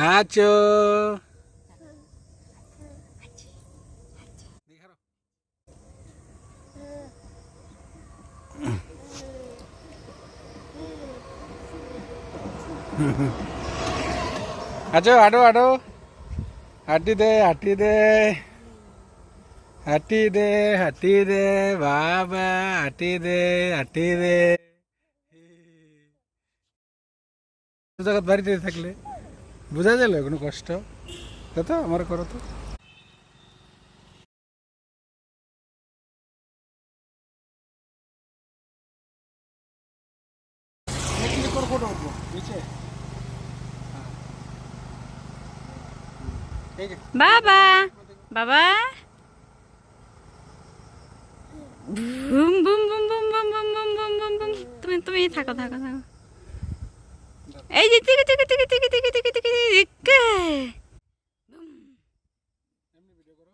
আছো আছো আডো আডো হাঁটি দে হাঁটি দে হাঁটি দে হাঁটি দে বাবা হাঁটি দে হাঁটি দে জগৎ বাড়িতে থাকলে বোঝা গেল কোনো কষ্ট তো আমার করো তো ফটো উঠবো নিচে বাবা বাবা boom boom boom boom boom boom boom boom boom boom তুমি তুমি থাকো থাকো থাকো এই যে টিকি টিকি টিকি টিকি টিকি টিকি টিকি টিকি এমনি ভিডিও করো